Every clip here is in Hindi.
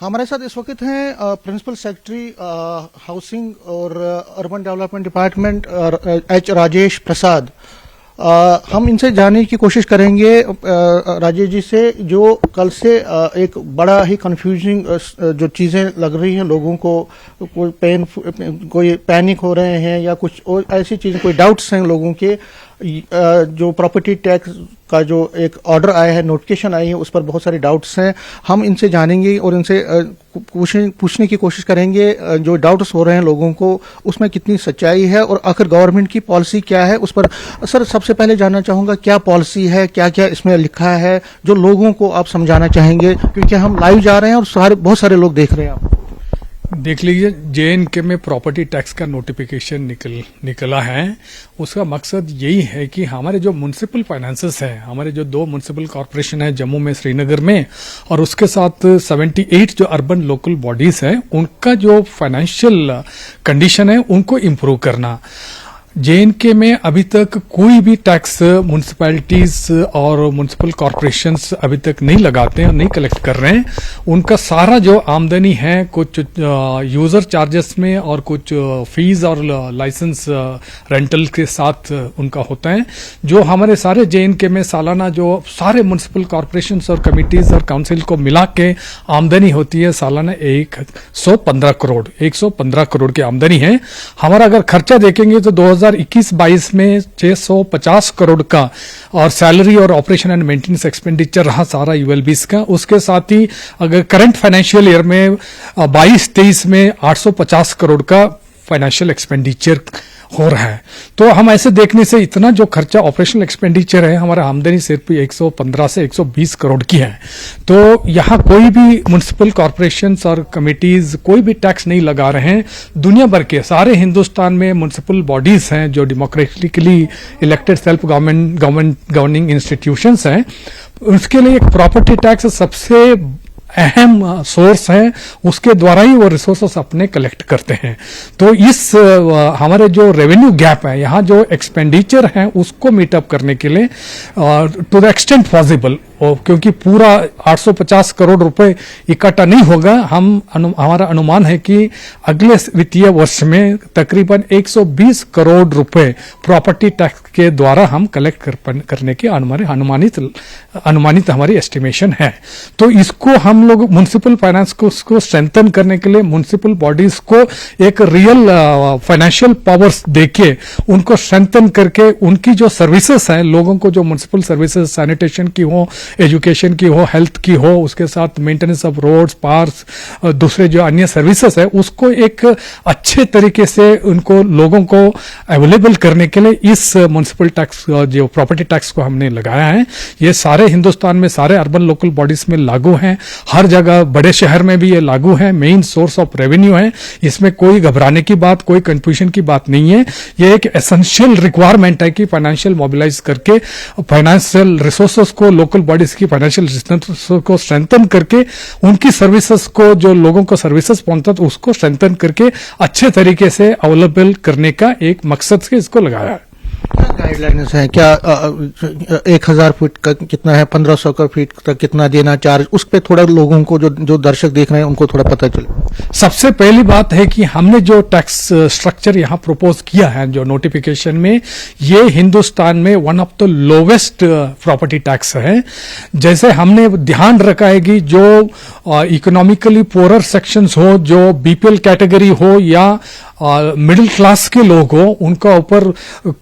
हमारे साथ इस वक्त हैं प्रिंसिपल सेक्रेटरी हाउसिंग और urban development department H Rajesh Prasad. हम इनसे जानने की कोशिश करेंगे राजेश जी से, जो कल से एक बड़ा ही कंफ्यूजिंग जो चीज़ें लग रही हैं लोगों को, कोई पैनिक हो रहे हैं या कुछ और ऐसी चीज़ें, कोई डाउट्स हैं लोगों के। जो प्रॉपर्टी टैक्स का जो एक ऑर्डर आया है, नोटिफिकेशन आई है, उस पर बहुत सारे डाउट्स हैं। हम इनसे जानेंगे और इनसे पूछने की कोशिश करेंगे जो डाउट्स हो रहे हैं लोगों को, उसमें कितनी सच्चाई है और आखिर गवर्नमेंट की पॉलिसी क्या है उस पर। सर, सबसे पहले जानना चाहूंगा क्या पॉलिसी है, क्या क्या इसमें लिखा है जो लोगों को आप समझाना चाहेंगे, क्योंकि हम लाइव जा रहे हैं और बहुत सारे लोग देख रहे हैं आपको। देख लीजिए, JNK में प्रॉपर्टी टैक्स का नोटिफिकेशन निकला है। उसका मकसद यही है कि हमारे जो म्युनिसिपल फाइनेंसेस हैं, हमारे जो 2 म्युनिसिपल कॉरपोरेशन है जम्मू में, श्रीनगर में, और उसके साथ 78 जो अर्बन लोकल बॉडीज हैं, उनका जो फाइनेंशियल कंडीशन है उनको इम्प्रूव करना। JNK में अभी तक कोई भी टैक्स म्युनिसिपैलिटीज और म्युनिसिपल कॉरपोरेशंस अभी तक नहीं लगाते हैं और नहीं कलेक्ट कर रहे हैं। उनका सारा जो आमदनी है कुछ यूजर चार्जेस में और कुछ फीस और लाइसेंस रेंटल के साथ उनका होता है। जो हमारे सारे JNK में सालाना जो सारे म्युनिसिपल कॉरपोरेशंस और कमिटीज और काउंसिल को मिला के आमदनी होती है सालाना 115 करोड़ की आमदनी है। हमारा अगर खर्चा देखेंगे तो 2021-22 में 650 करोड़ का और सैलरी और ऑपरेशन एंड मेंटेनेंस एक्सपेंडिचर रहा सारा यूएलबीस का। उसके साथ ही अगर करंट फाइनेंशियल ईयर में 22-23 में 850 करोड़ का फाइनेंशियल एक्सपेंडिचर हो रहा है। तो हम ऐसे देखने से इतना जो खर्चा ऑपरेशनल एक्सपेंडिचर है, हमारा आमदनी सिर्फ 115 से 120 करोड़ की है। तो यहाँ कोई भी म्युनिसिपल कॉरपोरेशंस और कमिटीज कोई भी टैक्स नहीं लगा रहे हैं। दुनिया भर के सारे हिंदुस्तान में म्युनिसिपल बॉडीज हैं जो democratically elected self governing institutions हैं, उसके लिए एक प्रॉपर्टी टैक्स सबसे अहम सोर्स है। उसके द्वारा ही वो रिसोर्सेस अपने कलेक्ट करते हैं। तो इस हमारे जो रेवेन्यू गैप है, यहाँ जो एक्सपेंडिचर है उसको मीटअप करने के लिए टू द एक्सटेंट पॉसिबल, क्योंकि पूरा 850 करोड़ रुपए इकट्ठा नहीं होगा, हमारा अनुमान है कि अगले वित्तीय वर्ष में तकरीबन 120 करोड़ रुपए प्रॉपर्टी टैक्स के द्वारा हम कलेक्ट करने की अनुमानित हमारी एस्टिमेशन है। तो इसको हम लोग म्युनिसिपल फाइनेंस को स्ट्रेंथन करने के लिए म्युनिसिपल बॉडीज को एक रियल फाइनेंशियल पावर्स देके उनको स्ट्रेंथन करके उनकी जो सर्विसेज हैं, लोगों को जो म्युनिसिपल सर्विसेज सैनिटेशन की हो, एजुकेशन की हो, हेल्थ की हो, उसके साथ मेंटेनेंस ऑफ रोड्स, पार्क्स, दूसरे जो अन्य सर्विसेज है, उसको एक अच्छे तरीके से उनको लोगों को अवेलेबल करने के लिए इस म्युनिसिपल टैक्स जो प्रॉपर्टी टैक्स को हमने लगाया है। ये सारे हिंदुस्तान में सारे अर्बन लोकल बॉडीज में लागू है, हर जगह बड़े शहर में भी ये लागू है, मेन सोर्स ऑफ रेवेन्यू है। इसमें कोई घबराने की बात, कोई कंफ्यूजन की बात नहीं है। ये एक एसेंशियल रिक्वायरमेंट है कि फाइनेंशियल मोबिलाइज करके फाइनेंशियल रिसोर्सेस को, लोकल बॉडीज की फाइनेंशियल रिसोर्सेस को स्ट्रेंथन करके उनकी सर्विसेज को, जो लोगों को सर्विसेज पहुंचता उसको स्ट्रेंथन करके अच्छे तरीके से अवेलेबल करने का एक मकसद से इसको लगाया है। क्या गाइडलाइंस है? क्या 1000 फीट का कितना है, 1500 का फीट तक कितना देना चार्ज, उस पर थोड़ा लोगों को जो दर्शक देख रहे हैं उनको थोड़ा पता चले। सबसे पहली बात है कि हमने जो टैक्स स्ट्रक्चर यहाँ प्रपोज किया है जो नोटिफिकेशन में, ये हिंदुस्तान में one of the lowest property tax है। जैसे हमने ध्यान रखा है कि जो इकोनॉमिकली पोअरर सेक्शंस हो, जो BPL कैटेगरी हो या मिडिल क्लास के लोग हो, उनका ऊपर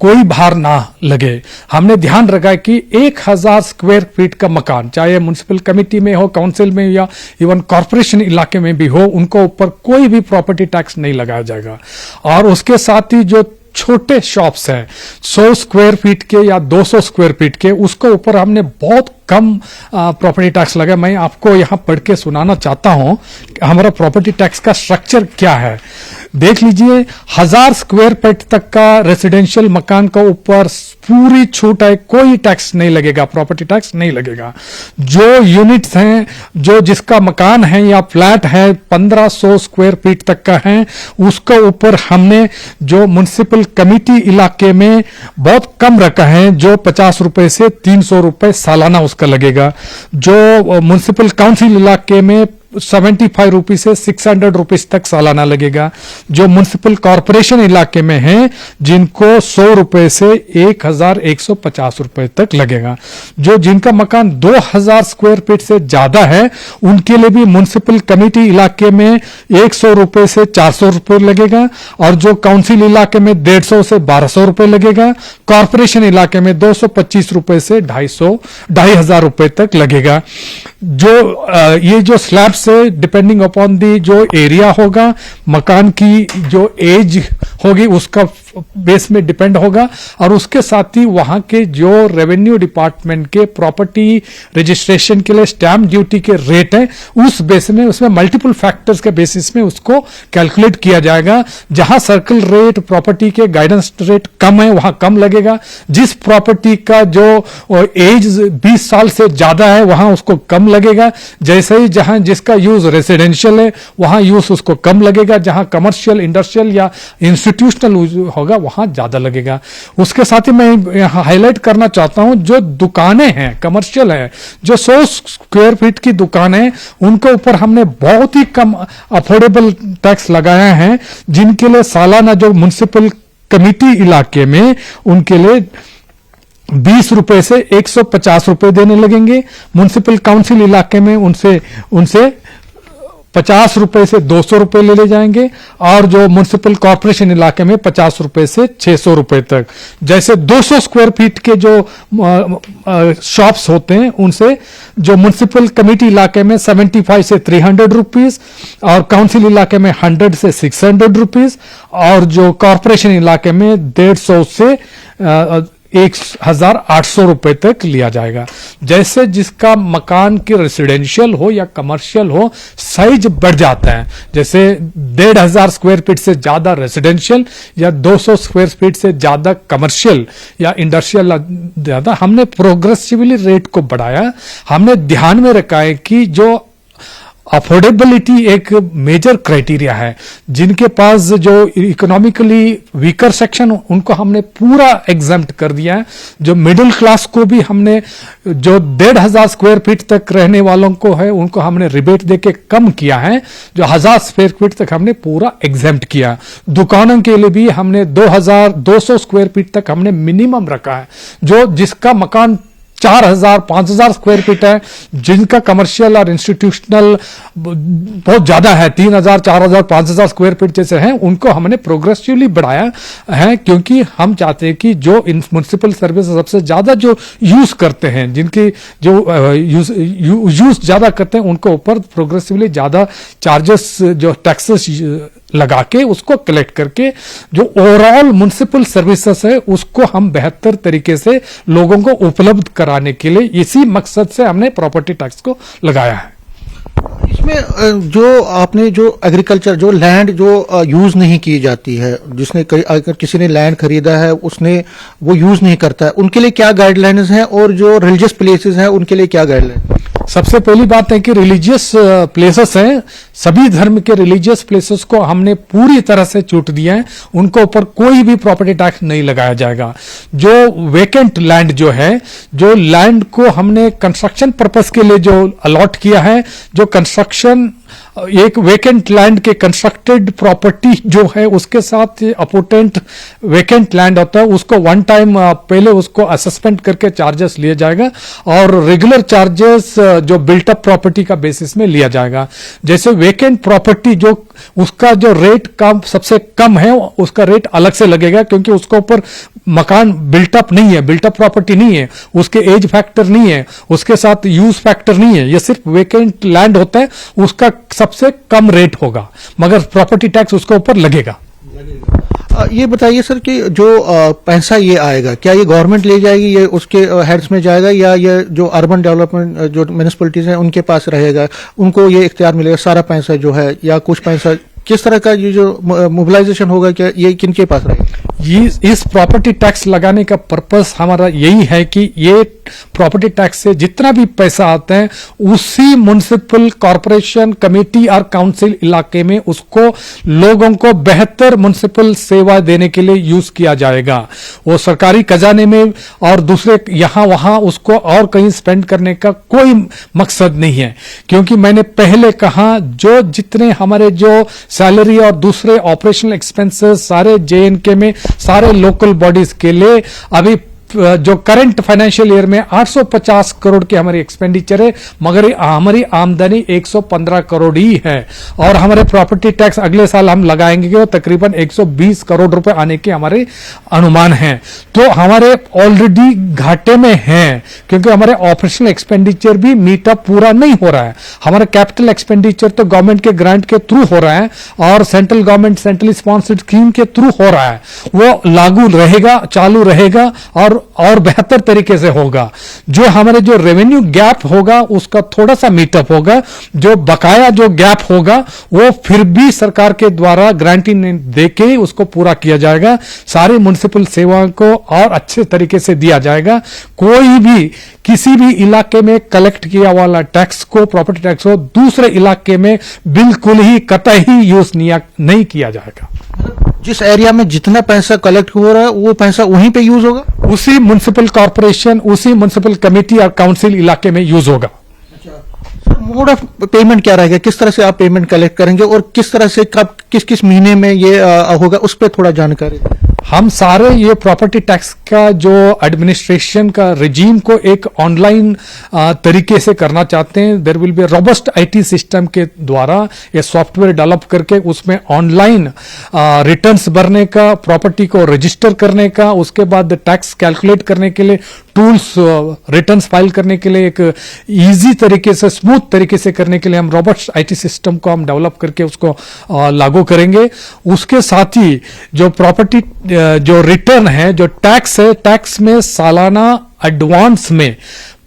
कोई भार ना लगे। हमने ध्यान रखा है कि 1000 स्क्वायर फीट का मकान, चाहे म्युनिसिपल कमिटी में हो, काउंसिल में या इवन कॉर्पोरेशन इलाके में भी हो, उनको ऊपर कोई भी प्रॉपर्टी टैक्स नहीं लगाया जाएगा। और उसके साथ ही जो छोटे शॉप्स हैं 100 स्क्वायर फीट के या 200 स्क्वायर फीट के, उसको ऊपर हमने बहुत कम प्रॉपर्टी टैक्स लगा। मैं आपको यहां पढ़ के सुनाना चाहता हूं कि हमारा प्रॉपर्टी टैक्स का स्ट्रक्चर क्या है। देख लीजिए, 1000 स्क्वायर फीट तक का रेसिडेंशियल मकान का ऊपर पूरी छूट है, कोई टैक्स नहीं लगेगा, प्रॉपर्टी टैक्स नहीं लगेगा। जो यूनिट्स हैं, जो जिसका मकान है या फ्लैट है 1500 स्क्वायर फीट तक का है, उसका ऊपर हमने जो म्युनिसिपल कमिटी इलाके में बहुत कम रखा है, जो 50 रुपए से 300 रुपए सालाना उसका लगेगा। जो म्युनिसिपल काउंसिल इलाके में 75 रुपीज से 600 रुपीज तक सालाना लगेगा। जो म्युनिसिपल कॉरपोरेशन इलाके में है जिनको 100 रुपए से 1150 रुपए तक लगेगा। जो जिनका मकान 2000 स्क्वायर फीट से ज्यादा है उनके लिए भी म्युनिसिपल कमेटी इलाके में 100 रुपए से 400 रुपए लगेगा, और जो काउंसिल इलाके में 150 से 1200 रुपए लगेगा। कॉरपोरेशन इलाके में 225 रुपए से 2,500 रुपए तक लगेगा। जो ये जो स्लैब से डिपेंडिंग अपॉन दी जो एरिया होगा, मकान की जो एज होगी उसका बेस में डिपेंड होगा, और उसके साथ ही वहां के जो रेवेन्यू डिपार्टमेंट के प्रॉपर्टी रजिस्ट्रेशन के लिए स्टैंप ड्यूटी के रेट है उस बेस में, उसमें मल्टीपल फैक्टर्स के बेसिस में उसको कैलकुलेट किया जाएगा। जहां सर्कल रेट प्रॉपर्टी के गाइडेंस रेट कम है वहां कम लगेगा। जिस प्रॉपर्टी का जो एज 20 साल से ज्यादा है वहां उसको कम लगेगा। जैसे ही जहां जिसका यूज रेसिडेंशियल है वहां यूज उसको कम लगेगा। जहां कमर्शियल, इंडस्ट्रियल या इंस्टीट्यूशनल होगा वहां ज्यादा लगेगा। उसके साथ ही मैं हाईलाइट करना चाहता हूं जो दुकानें हैं कमर्शियल है, जो 100 स्क्वायर फीट की दुकान है उनके ऊपर हमने बहुत ही कम अफोर्डेबल टैक्स लगाया है, जिनके लिए सालाना जो म्युनिसिपल कमेटी इलाके में उनके लिए 20 रुपए से 150 रुपए देने लगेंगे। म्युनिसिपल काउंसिल इलाके में उनसे 50 रुपए से 200 रुपए ले जाएंगे, और जो म्युनिसिपल कॉर्पोरेशन इलाके में 50 रुपए से 600 रुपए तक। जैसे 200 स्क्वायर फीट के जो शॉप्स होते हैं उनसे जो म्युनिसिपल कमेटी इलाके में 75 से 300 रुपीज, और काउंसिल इलाके में 100 से 600 रुपीज, और जो कॉर्पोरेशन इलाके में 150 से 1,800 रुपए तक लिया जाएगा। जैसे जिसका मकान की रेसिडेंशियल हो या कमर्शियल हो साइज बढ़ जाता है, जैसे 1,500 स्क्वायर फीट से ज्यादा रेसिडेंशियल या 200 स्क्वायर फीट से ज्यादा कमर्शियल या इंडस्ट्रियल ज्यादा, हमने प्रोग्रेसिवली रेट को बढ़ाया। हमने ध्यान में रखा है कि जो अफोर्डेबिलिटी एक मेजर क्राइटेरिया है, जिनके पास जो इकोनॉमिकली वीकर सेक्शन उनको हमने पूरा एग्जम्प्ट कर दिया है। जो मिडिल क्लास को भी हमने, जो 1,500 स्क्वायर फीट तक रहने वालों को है उनको हमने रिबेट देके कम किया है। जो 1000 स्क्वायर फीट तक हमने पूरा एग्जम्प्ट किया। दुकानों के लिए भी हमने 2,200 स्क्वायर फीट तक हमने मिनिमम रखा है। जो जिसका मकान 4,000 5,000 स्क्वायर फीट है, जिनका कमर्शियल और इंस्टीट्यूशनल बहुत ज्यादा है, 3,000 4,000 5,000 स्क्वायर फीट जैसे हैं, उनको हमने प्रोग्रेसिवली बढ़ाया है, क्योंकि हम चाहते हैं कि जो म्युनिसिपल सर्विस सबसे ज्यादा जो यूज करते हैं, जिनकी जो यूज ज्यादा करते हैं, उनको ऊपर प्रोग्रेसिवली ज्यादा चार्जेस जो टैक्सेस लगा के उसको कलेक्ट करके जो ओवरऑल म्युनिसिपल सर्विसेज है उसको हम बेहतर तरीके से लोगों को उपलब्ध कराने के लिए इसी मकसद से हमने प्रॉपर्टी टैक्स को लगाया है। इसमें जो आपने जो एग्रीकल्चर जो लैंड जो यूज नहीं की जाती है, जिसने अगर किसी ने लैंड खरीदा है उसने वो यूज नहीं करता है, उनके लिए क्या गाइडलाइंस हैं, और जो रिलीजियस प्लेसेस हैं उनके लिए क्या गाइडलाइन? सबसे पहली बात है कि रिलीजियस प्लेसेस हैं, सभी धर्म के रिलीजियस प्लेसेस को हमने पूरी तरह से छूट दिया है, उनको ऊपर कोई भी प्रॉपर्टी टैक्स नहीं लगाया जाएगा। जो वेकेंट लैंड जो है, जो लैंड को हमने कंस्ट्रक्शन पर्पस के लिए जो अलॉट किया है, जो कंस्ट्रक्शन एक वेकेंट लैंड के कंस्ट्रक्टेड प्रॉपर्टी जो है उसके साथ अपोटेंट वेकेंट लैंड होता है, उसको वन टाइम पहले उसको असेसमेंट करके चार्जेस लिया जाएगा, और रेगुलर चार्जेस जो बिल्टअप प्रॉपर्टी का बेसिस में लिया जाएगा। जैसे वेकेंट प्रॉपर्टी जो उसका जो रेट कम सबसे कम है उसका रेट अलग से लगेगा, क्योंकि उसके ऊपर मकान बिल्टअप नहीं है, बिल्टअप प्रॉपर्टी नहीं है, उसके एज फैक्टर नहीं है, उसके साथ यूज फैक्टर नहीं है, ये सिर्फ वेकेंट लैंड होता है, उसका सबसे कम रेट होगा, मगर प्रॉपर्टी टैक्स उसके ऊपर लगेगा। ये बताइए सर कि जो पैसा ये आएगा, क्या ये गवर्नमेंट ले जाएगी, ये उसके हेड्स में जाएगा, या ये जो अर्बन डेवलपमेंट जो म्युनिसिपलिटीज हैं उनके पास रहेगा, उनको ये इख्तियार मिलेगा सारा पैसा जो है, या कुछ पैसा किस तरह का ये जो मोबिलाइजेशन होगा, क्या ये किनके पास रहेगा? इस प्रॉपर्टी टैक्स लगाने का पर्पस हमारा यही है कि ये प्रॉपर्टी टैक्स से जितना भी पैसा आता है उसी म्युनिसिपल कॉरपोरेशन कमेटी और काउंसिल इलाके में उसको लोगों को बेहतर म्युनिसिपल सेवा देने के लिए यूज किया जाएगा। वो सरकारी खजाने में और दूसरे यहां वहां उसको और कहीं स्पेंड करने का कोई मकसद नहीं है, क्योंकि मैंने पहले कहा जो जितने हमारे जो सैलरी और दूसरे ऑपरेशनल एक्सपेंसेस सारे जेएनके में सारे लोकल बॉडीज के लिए अभी जो करंट फाइनेंशियल ईयर में 850 करोड़ की हमारी एक्सपेंडिचर है, मगर हमारी आमदनी 115 करोड़ ही है और हमारे प्रॉपर्टी टैक्स अगले साल हम लगाएंगे वो तकरीबन 120 करोड़ रुपए आने के हमारे अनुमान हैं। तो हमारे ऑलरेडी घाटे में हैं, क्योंकि हमारे ऑपरेशनल एक्सपेंडिचर भी मीटअप पूरा नहीं हो रहा है। हमारा कैपिटल एक्सपेंडिचर तो गवर्नमेंट के ग्रांट के थ्रू हो रहा है और central government centrally sponsored scheme के थ्रू हो रहा है, वो लागू रहेगा, चालू रहेगा और बेहतर तरीके से होगा। जो हमारे जो रेवेन्यू गैप होगा उसका थोड़ा सा मीटअप होगा, जो बकाया जो गैप होगा वो फिर भी सरकार के द्वारा ग्रांटिंग देके उसको पूरा किया जाएगा। सारी म्युनिसिपल सेवाओं को और अच्छे तरीके से दिया जाएगा। कोई भी किसी भी इलाके में कलेक्ट किया वाला टैक्स को, प्रॉपर्टी टैक्स को दूसरे इलाके में बिल्कुल ही कतई यूज नहीं किया जाएगा। जिस एरिया में जितना पैसा कलेक्ट हो रहा है वो पैसा वहीं पे यूज होगा, उसी म्युनिसिपल कॉर्पोरेशन उसी म्युनिसिपल कमेटी और काउंसिल इलाके में यूज होगा। मोड ऑफ पेमेंट क्या रहेगा, किस तरह से आप पेमेंट कलेक्ट करेंगे और किस तरह से कब किस किस महीने में ये होगा, उस पर थोड़ा जानकारी। हम सारे ये प्रॉपर्टी टैक्स का जो एडमिनिस्ट्रेशन का रिजीम को एक ऑनलाइन तरीके से करना चाहते हैं। There will be robust IT system के द्वारा ये सॉफ्टवेयर डेवलप करके उसमें ऑनलाइन रिटर्न्स भरने का, प्रॉपर्टी को रजिस्टर करने का, उसके बाद टैक्स कैलकुलेट करने के लिए टूल्स, रिटर्न्स फाइल करने के लिए एक इजी तरीके से, स्मूथ तरीके से करने के लिए हम रोबस्ट आईटी सिस्टम को हम डेवलप करके उसको लागू करेंगे। उसके साथ ही जो प्रॉपर्टी जो रिटर्न है, जो टैक्स है, टैक्स में सालाना एडवांस में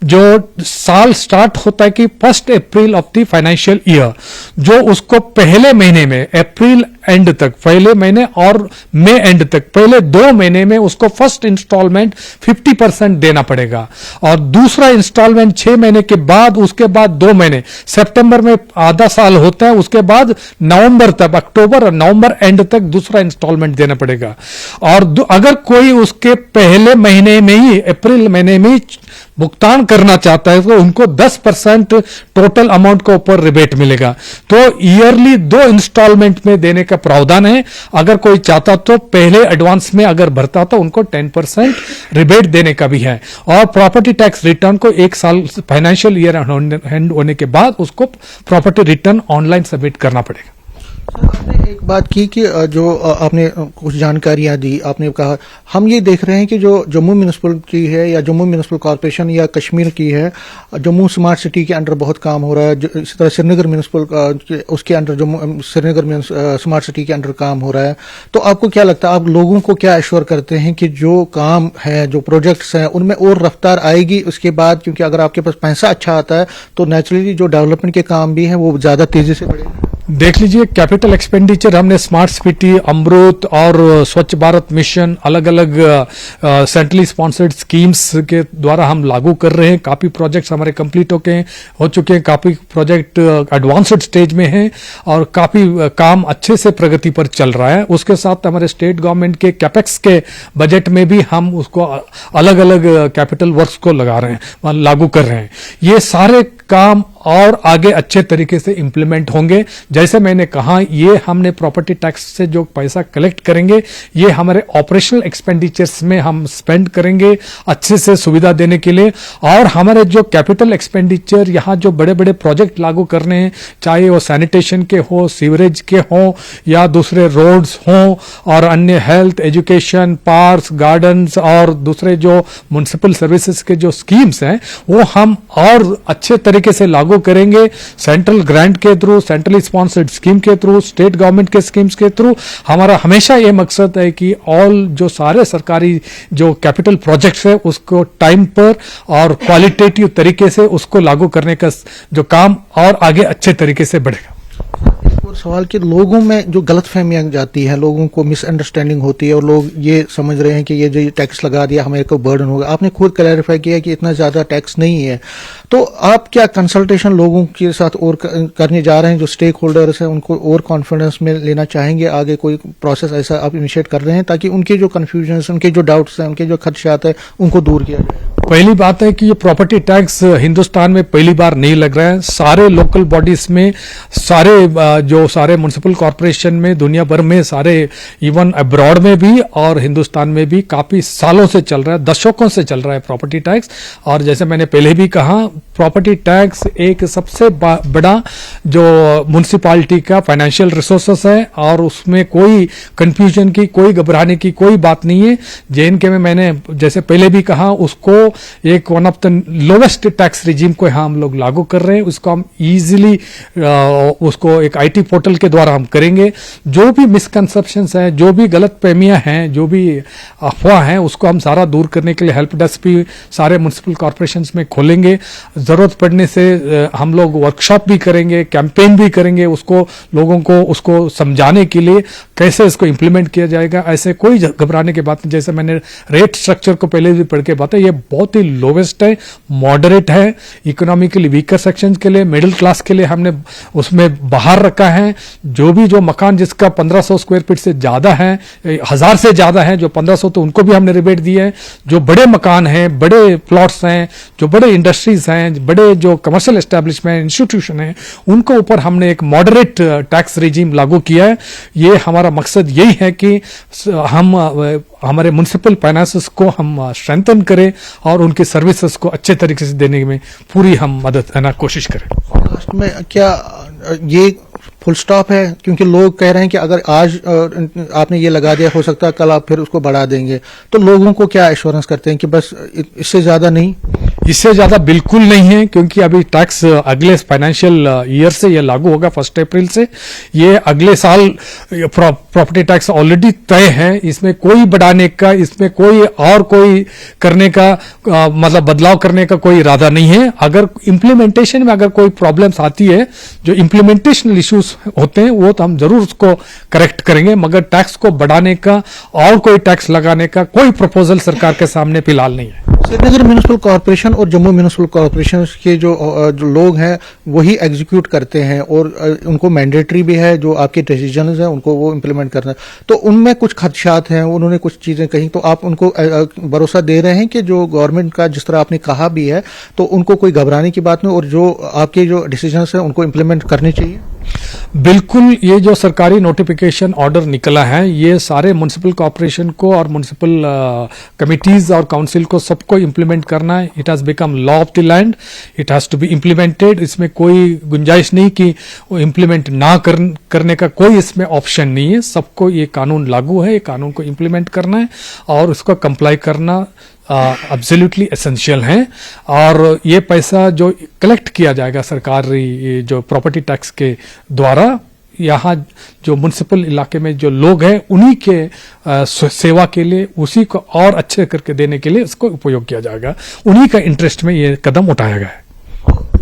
जो साल स्टार्ट होता है कि 1 अप्रैल ऑफ द फाइनेंशियल ईयर, जो उसको पहले महीने में अप्रैल एंड तक, पहले महीने और मई एंड तक, पहले 2 महीने में उसको फर्स्ट इंस्टॉलमेंट 50% देना पड़ेगा और दूसरा इंस्टॉलमेंट 6 महीने के बाद, उसके बाद 2 महीने, सितंबर में आधा साल होता है, उसके बाद नवंबर तक, अक्टूबर और नवंबर एंड तक दूसरा इंस्टॉलमेंट देना पड़ेगा। और अगर कोई उसके पहले महीने में ही, अप्रैल महीने में ही भुगतान करना चाहता है तो उनको 10% टोटल अमाउंट के ऊपर रिबेट मिलेगा। तो ईयरली 2 इंस्टॉलमेंट में देने का प्रावधान है। अगर कोई चाहता तो पहले एडवांस में अगर भरता तो उनको 10% रिबेट देने का भी है। और प्रॉपर्टी टैक्स रिटर्न को 1 साल फाइनेंशियल ईयर एंड होने के बाद उसको प्रॉपर्टी रिटर्न ऑनलाइन सबमिट करना पड़ेगा। आपने एक बात की कि जो आपने कुछ जानकारियां दी, आपने कहा हम ये देख रहे हैं कि जो जम्मू म्यूनिसिपल की है या जम्मू म्यूनिसिपल कॉर्पोरेशन या कश्मीर की है, जम्मू स्मार्ट सिटी के अंडर बहुत काम हो रहा है। इसी तरह श्रीनगर म्यूनिसिपल उसके under, Jammu Srinagar smart city के अंडर काम हो रहा है। तो आपको क्या लगता है, आप लोगों को क्या एश्योर करते हैं कि जो काम है, जो प्रोजेक्ट्स हैं, उनमें और रफ्तार आएगी उसके बाद? क्योंकि अगर आपके पास पैसा अच्छा आता है तो नेचुरली जो डेवलपमेंट के काम भी हैं वो ज्यादा तेजी से बढ़ेगा। देख लीजिए, कैपिटल एक्सपेंडिचर हमने स्मार्ट सिटी, अमृत और स्वच्छ भारत मिशन, अलग अलग सेंट्रली स्पॉन्सर्ड स्कीम्स के द्वारा हम लागू कर रहे हैं। काफी प्रोजेक्ट्स हमारे कंप्लीट हो चुके हैं, काफी प्रोजेक्ट एडवांस्ड स्टेज में हैं और काफी काम अच्छे से प्रगति पर चल रहा है। उसके साथ हमारे स्टेट गवर्नमेंट के कैपेक्स के बजट में भी हम उसको अलग अलग कैपिटल वर्क्स को लगा रहे हैं, लागू कर रहे हैं। ये सारे काम और आगे अच्छे तरीके से इंप्लीमेंट होंगे। जैसे मैंने कहा, ये हमने प्रॉपर्टी टैक्स से जो पैसा कलेक्ट करेंगे ये हमारे ऑपरेशनल एक्सपेंडिचर्स में हम स्पेंड करेंगे अच्छे से सुविधा देने के लिए। और हमारे जो कैपिटल एक्सपेंडिचर, यहाँ जो बड़े बड़े प्रोजेक्ट लागू करने हैं, चाहे वो सैनिटेशन के हो, सीवरेज के हो या दूसरे रोड्स हों और अन्य हेल्थ, एजुकेशन, पार्क्स, गार्डन्स और दूसरे जो म्युनिसिपल सर्विसेज के जो स्कीम्स हैं वो हम और अच्छे तरीके से लागू करेंगे। सेंट्रल ग्रांट के थ्रू, सेंट्रली स्पॉन्सर्ड स्कीम के थ्रू, स्टेट गवर्नमेंट के स्कीम्स के थ्रू। हमारा हमेशा ये मकसद है कि ऑल जो सारे सरकारी जो कैपिटल प्रोजेक्ट्स है उसको टाइम पर और क्वालिटेटिव तरीके से उसको लागू करने का जो काम और आगे अच्छे तरीके से बढ़ेगा। और सवाल कि लोगों में जो गलतफहमियां जाती है, लोगों को मिसअंडरस्टैंडिंग होती है और लोग ये समझ रहे हैं कि ये जो टैक्स लगा दिया हमें को बर्डन होगा। आपने खुद क्लैरिफाई किया कि इतना ज्यादा टैक्स नहीं है। तो आप क्या कंसल्टेशन लोगों के साथ और करने जा रहे हैं, जो स्टेक होल्डर्स हैं उनको और कॉन्फिडेंस में लेना चाहेंगे? आगे कोई प्रोसेस ऐसा आप इनिशिएट कर रहे हैं ताकि उनके जो कंफ्यूजन, उनके जो डाउट्स हैं, उनके जो खदशात है, उनको दूर किया जाए? पहली बात है कि ये प्रॉपर्टी टैक्स हिंदुस्तान में पहली बार नहीं लग रहा है। सारे लोकल बॉडीज में, सारे म्युनिसिपल कॉरपोरेशन में, दुनिया भर में, सारे इवन अब्रॉड में भी और हिंदुस्तान में भी काफी सालों से चल रहा है, दशकों से चल रहा है प्रॉपर्टी टैक्स। और जैसे मैंने पहले भी कहा, प्रॉपर्टी टैक्स एक सबसे बड़ा जो म्युनिसिपालिटी का फाइनेंशियल रिसोर्सेस है और उसमें कोई कंफ्यूजन की, कोई घबराने की कोई बात नहीं है। जेएनके में मैंने जैसे पहले भी कहा, उसको एक one of the lowest tax regime को हम लोग लागू कर रहे हैं। उसको हम इजीली उसको एक आईटी पोर्टल के द्वारा हम करेंगे। जो भी मिसकंसेप्शंस हैं, जो भी गलत फहमियां हैं, जो भी अफवाह हैं, उसको हम सारा दूर करने के लिए हेल्प डेस्क भी सारे म्युनिसिपल कॉर्पोरेशंस में खोलेंगे। जरूरत पड़ने से हम लोग वर्कशॉप भी करेंगे, कैंपेन भी करेंगे, उसको लोगों को उसको समझाने के लिए कैसे इसको इंप्लीमेंट किया जाएगा। ऐसे कोई घबराने की बात नहीं। जैसे मैंने रेट स्ट्रक्चर को पहले भी पढ़ के बताया, ये बहुत ही लोवेस्ट है, मॉडरेट है। इकोनॉमिकली वीकर सेक्शन के लिए, मिडिल क्लास के लिए हमने उसमें बाहर रखा है। जो मकान जिसका 1500 स्क्वायर फीट से ज्यादा है, 1000 से ज्यादा है, जो 1500, तो उनको भी हमने रिबेट दिया है। जो बड़े मकान हैं, बड़े प्लॉट्स हैं, जो बड़े इंडस्ट्रीज हैं, बड़े जो कमर्शियल एस्टेब्लिशमेंट, इंस्टीट्यूशन है, उनको ऊपर हमने एक मॉडरेट टैक्स रिजीम लागू किया है। ये हमारा मकसद यही है कि हम हमारे म्युनिसिपल फाइनेंसेस को हम स्ट्रेंथन करें और उनकी सर्विसेज को अच्छे तरीके से देने में पूरी हम मदद कोशिश करें। लास्ट में क्या ये फुल स्टॉप है? क्योंकि लोग कह रहे हैं कि अगर आज आपने ये लगा दिया, हो सकता है कल आप फिर उसको बढ़ा देंगे। तो लोगों को क्या एश्योरेंस करते हैं कि बस इससे ज्यादा नहीं? इससे ज्यादा बिल्कुल नहीं है, क्योंकि अभी टैक्स अगले फाइनेंशियल ईयर से ये लागू होगा 1 अप्रैल से। ये अगले साल प्रॉपर्टी टैक्स ऑलरेडी तय है। इसमें कोई बढ़ाने का, इसमें कोई करने का मतलब बदलाव करने का कोई इरादा नहीं है। अगर इम्प्लीमेंटेशन में अगर कोई प्रॉब्लम्स आती है, जो इम्प्लीमेंटेशन इश्यूज होते हैं, वो तो हम जरूर उसको करेक्ट करेंगे, मगर टैक्स को बढ़ाने का और कोई टैक्स लगाने का कोई प्रपोजल सरकार के सामने फिलहाल नहीं है। श्रीनगर म्युनिसिपल कॉर्पोरेशन और जम्मू म्युनिसिपल कॉर्पोरेशन के जो लोग हैं वही एग्जीक्यूट करते हैं और उनको मैंडेटरी भी है, जो आपके डिसीजंस हैं उनको वो इम्प्लीमेंट करना है। तो उनमें कुछ खदशात हैं, उन्होंने कुछ चीजें कही, तो आप उनको भरोसा दे रहे हैं कि जो गवर्नमेंट का, जिस तरह आपने कहा भी है, तो उनको कोई घबराने की बात नहीं और जो आपके जो डिसीजंस हैं उनको इम्प्लीमेंट करने चाहिए? बिल्कुल। ये जो सरकारी नोटिफिकेशन ऑर्डर निकला है, ये सारे म्युनिसिपल कॉर्पोरेशन को और म्युनिसिपल कमिटीज और काउंसिल को सबको इंप्लीमेंट करना है। It has become law of the land, it has to be implemented. इसमें कोई गुंजाइश नहीं कि वो इम्प्लीमेंट ना करने का, कोई इसमें ऑप्शन नहीं है। सबको ये कानून लागू है, ये कानून को इम्प्लीमेंट करना है और उसको कंप्लाई करना एब्सोल्युटली एसेंशियल है। और ये पैसा जो कलेक्ट किया जाएगा सरकारी जो प्रॉपर्टी टैक्स के द्वारा, यहाँ जो म्युनिसिपल इलाके में जो लोग हैं उन्हीं के सेवा के लिए, उसी को और अच्छे करके देने के लिए इसको उपयोग किया जाएगा। उन्हीं का इंटरेस्ट में ये कदम उठाया गया है।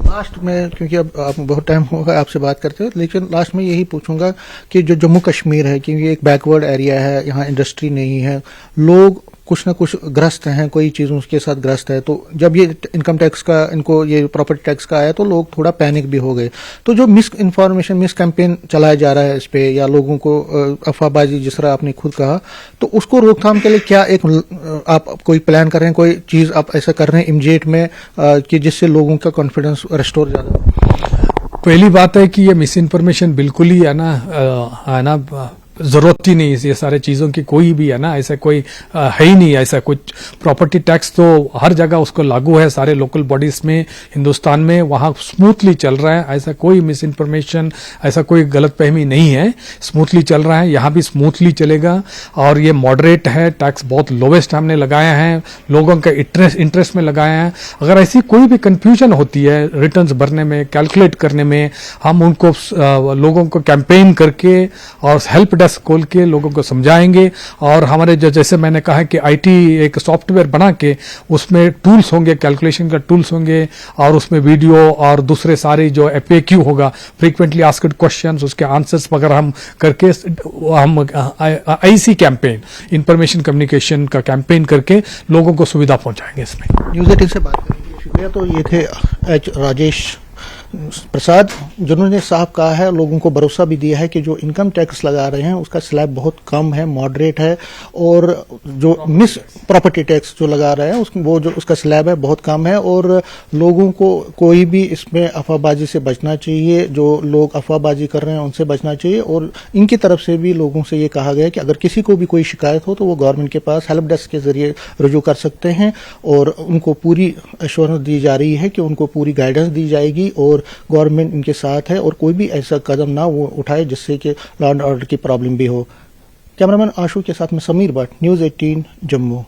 लास्ट में, क्योंकि अब आप बहुत टाइम होगा आपसे बात करते हो, लेकिन लास्ट में यही पूछूंगा कि जो जम्मू कश्मीर है, क्योंकि एक बैकवर्ड एरिया है, यहाँ इंडस्ट्री नहीं है, लोग कुछ ना कुछ ग्रस्त हैं, कोई चीज़ों के साथ ग्रस्त है। तो जब ये इनकम टैक्स का, इनको ये प्रॉपर्टी टैक्स का आया, तो लोग थोड़ा पैनिक भी हो गए। तो जो मिस इन्फॉर्मेशन, मिस कैंपेन चलाया जा रहा है इस पे, या लोगों को अफवाहबाजी, जिस तरह आपने खुद कहा, तो उसको रोकथाम के लिए क्या एक आप कोई प्लान कर रहे हैं, कोई चीज़ आप ऐसा कर रहे हैं इमीडिएट में कि जिससे लोगों का कॉन्फिडेंस रेस्टोर ज्यादा? पहली बात है कि ये मिस इन्फॉर्मेशन बिल्कुल ही है ना जरूरत ही नहीं है। ये सारे चीजों की कोई भी है ना, ऐसा कोई है ही नहीं। ऐसा कुछ प्रॉपर्टी टैक्स तो हर जगह उसको लागू है, सारे लोकल बॉडीज में हिंदुस्तान में, वहां स्मूथली चल रहा है। ऐसा कोई मिस इन्फॉर्मेशन, ऐसा कोई गलतफहमी नहीं है। स्मूथली चल रहा है, यहाँ भी स्मूथली चलेगा। और ये मॉडरेट है, टैक्स बहुत लोवेस्ट हमने लगाया है, लोगों का इंटरेस्ट में लगाया है। अगर ऐसी कोई भी कंफ्यूजन होती है रिटर्न्स भरने में, कैलकुलेट करने में, हम उनको लोगों को कैंपेन करके और हेल्प क्लास खोल के लोगों को समझाएंगे। और हमारे जो जैसे मैंने कहा कि आईटी एक सॉफ्टवेयर बना के उसमें टूल्स होंगे, कैलकुलेशन का टूल्स होंगे, और उसमें वीडियो और दूसरे सारे जो FAQ होगा, फ्रीक्वेंटली आस्क्ड क्वेश्चंस, उसके आंसर्स वगैरह हम करके हम IC कैंपेन, इंफॉर्मेशन कम्युनिकेशन का कैंपेन करके लोगों को सुविधा पहुंचाएंगे इसमें। न्यूज़ 18 से बात करेंगे। शुक्रिया। तो ये थे H राजेश प्रसाद, जिन्होंने साफ कहा है, लोगों को भरोसा भी दिया है कि जो इनकम टैक्स लगा रहे हैं उसका स्लैब बहुत कम है, मॉडरेट है, और जो मिस प्रॉपर्टी टैक्स जो लगा रहे हैं वो जो उसका स्लैब है बहुत कम है। और लोगों को कोई भी इसमें अफवाहबाजी से बचना चाहिए, जो लोग अफवाहबाजी कर रहे हैं उनसे बचना चाहिए। और इनकी तरफ से भी लोगों से ये कहा गया कि अगर किसी को भी कोई शिकायत हो तो वो गवर्नमेंट के पास हेल्प डेस्क के जरिए रुजू कर सकते हैं, और उनको पूरी एश्योरेंस दी जा रही है कि उनको पूरी गाइडेंस दी जाएगी और गवर्नमेंट इनके साथ है, और कोई भी ऐसा कदम ना वो उठाए जिससे कि लॉ एंड ऑर्डर की प्रॉब्लम भी हो। कैमरामैन आशु के साथ में समीर भट्ट, न्यूज़ 18 जम्मू।